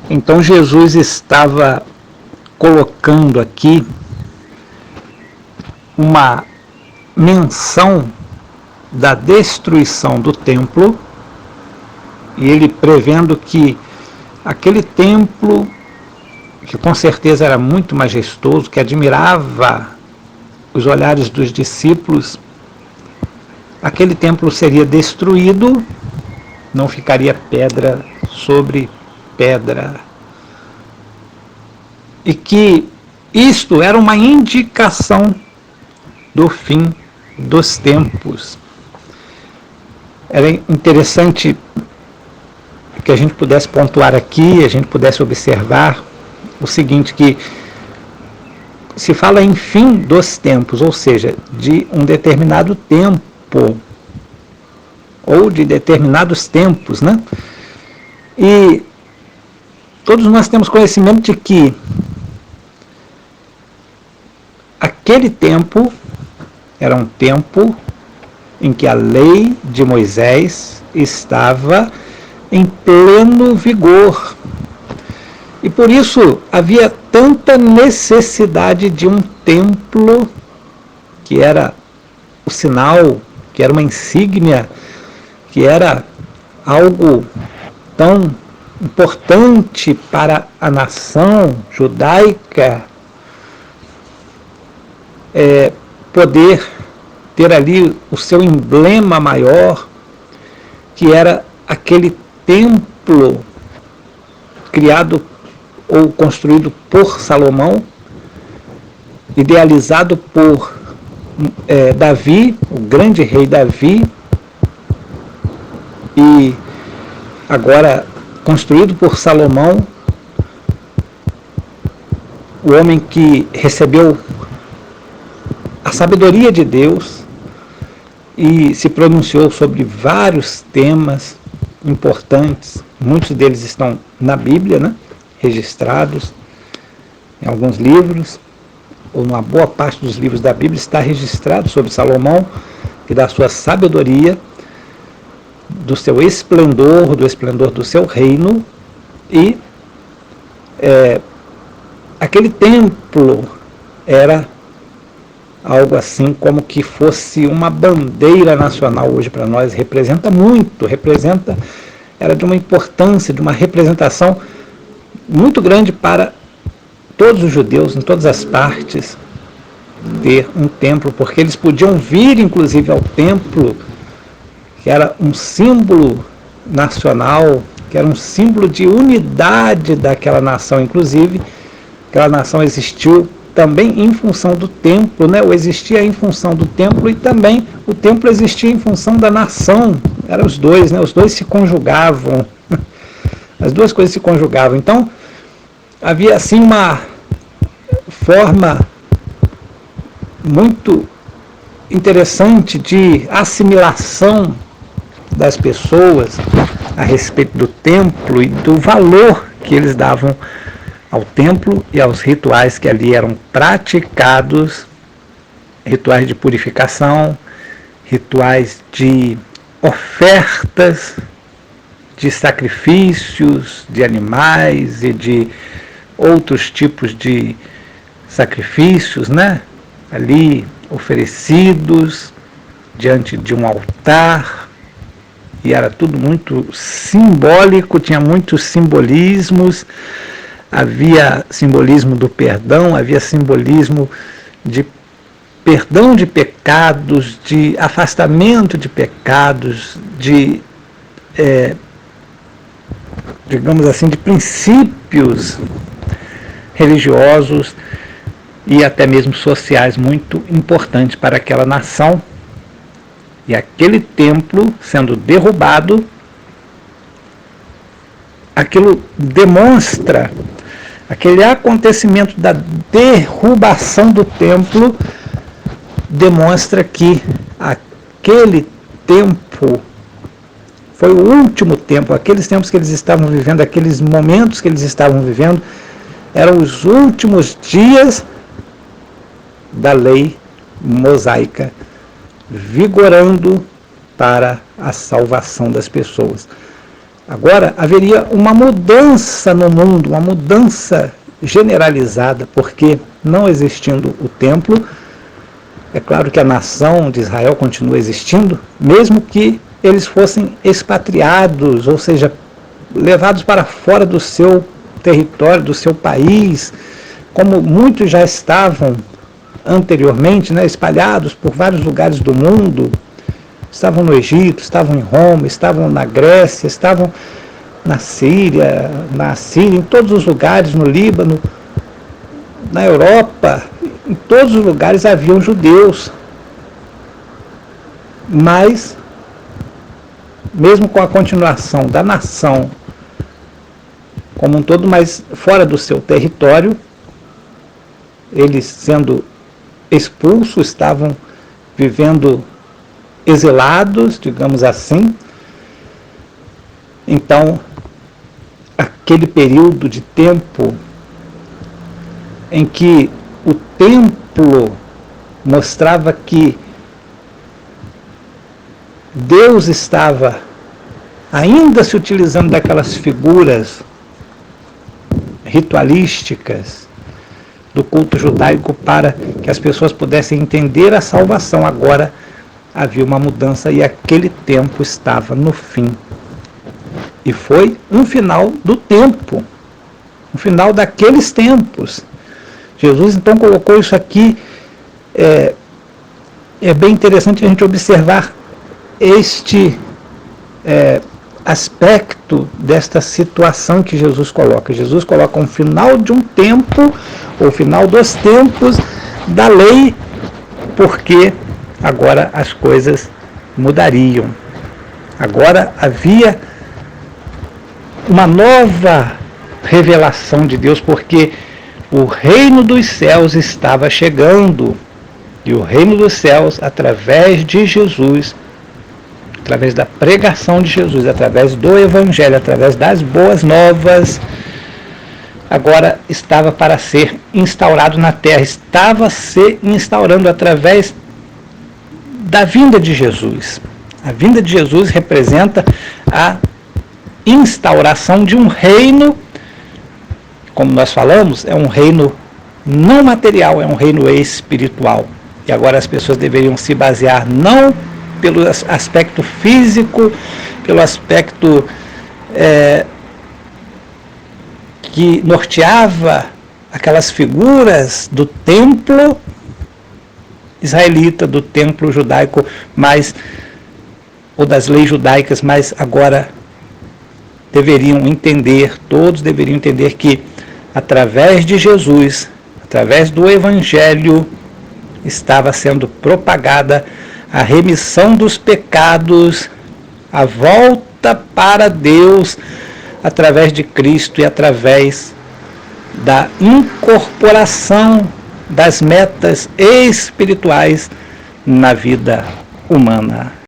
Então Jesus estava colocando aqui uma menção da destruição do templo, e ele prevendo que aquele templo, que com certeza era muito majestoso, que admirava os olhares dos discípulos, aquele templo seria destruído, não ficaria pedra sobre pedra. E que isto era uma indicação do fim dos tempos. Era interessante que a gente pudesse pontuar aqui, a gente pudesse observar o seguinte, que se fala em fim dos tempos, ou seja, de um determinado tempo, ou de determinados tempos, né? E todos nós temos conhecimento de que aquele tempo era um tempo em que a lei de Moisés estava em pleno vigor. E por isso havia tanta necessidade de um templo que era o sinal, que era uma insígnia, que era algo tão importante para a nação judaica, poder ter ali o seu emblema maior, que era aquele templo criado ou construído por Salomão, idealizado por Davi, o grande rei Davi, e agora construído por Salomão, o homem que recebeu a sabedoria de Deus e se pronunciou sobre vários temas importantes. Muitos deles estão na Bíblia, né? Registrados em alguns livros, ou numa boa parte dos livros da Bíblia está registrado sobre Salomão, e da sua sabedoria, do seu esplendor, do esplendor do seu reino. E aquele templo era algo assim como que fosse uma bandeira nacional hoje para nós, representa muito, era de uma importância, de uma representação muito grande para todos os judeus, em todas as partes, ter um templo, porque eles podiam vir inclusive ao templo, que era um símbolo nacional, que era um símbolo de unidade daquela nação. Inclusive, aquela nação existiu também em função do templo, né? Ou existia em função do templo, e também o templo existia em função da nação. Eram os dois, né? Os dois se conjugavam. As duas coisas se conjugavam. Então, havia assim uma forma muito interessante de assimilação das pessoas a respeito do templo e do valor que eles davam ao templo e aos rituais que ali eram praticados, rituais de purificação, rituais de ofertas, de sacrifícios de animais e de outros tipos de sacrifícios, né? Ali oferecidos diante de um altar, e era tudo muito simbólico, tinha muitos simbolismos. Havia simbolismo do perdão, havia simbolismo de perdão de pecados, de afastamento de pecados, de, digamos assim, de princípios religiosos e até mesmo sociais muito importantes para aquela nação. E aquele templo sendo derrubado, aquilo demonstra, aquele acontecimento da derrubação do templo demonstra que aquele tempo foi o último tempo, aqueles tempos que eles estavam vivendo, aqueles momentos que eles estavam vivendo, eram os últimos dias da lei mosaica, vigorando para a salvação das pessoas. Agora haveria uma mudança no mundo, uma mudança generalizada, porque não existindo o templo, é claro que a nação de Israel continua existindo, mesmo que eles fossem expatriados, ou seja, levados para fora do seu território, do seu país, como muitos já estavam anteriormente, né, espalhados por vários lugares do mundo. Estavam no Egito, estavam em Roma, estavam na Grécia, estavam na Síria, em todos os lugares, no Líbano, na Europa, em todos os lugares haviam judeus. Mas, mesmo com a continuação da nação como um todo, mas fora do seu território, eles sendo expulsos, estavam vivendo exilados, digamos assim. Então, aquele período de tempo em que o templo mostrava que Deus estava ainda se utilizando daquelas figuras ritualísticas do culto judaico para que as pessoas pudessem entender a salvação. Agora havia uma mudança e aquele tempo estava no fim. E foi um final do tempo, um final daqueles tempos. Jesus então colocou isso aqui. É bem interessante a gente observar este aspecto desta situação que Jesus coloca. Jesus coloca um final de um tempo, ou final dos tempos da lei, porque agora as coisas mudariam. Agora havia uma nova revelação de Deus, porque o reino dos céus estava chegando. E o reino dos céus, através de Jesus, através da pregação de Jesus, através do Evangelho, através das boas novas, agora estava para ser instaurado na terra, estava se instaurando através da vinda de Jesus. A vinda de Jesus representa a instauração de um reino, como nós falamos, é um reino não material, é um reino espiritual. E agora as pessoas deveriam se basear não pelo aspecto físico, pelo aspecto que norteava aquelas figuras do templo israelita, do templo judaico, ou das leis judaicas, mas agora todos deveriam entender que através de Jesus, através do Evangelho, estava sendo propagada a remissão dos pecados, a volta para Deus através de Cristo e através da incorporação das metas espirituais na vida humana.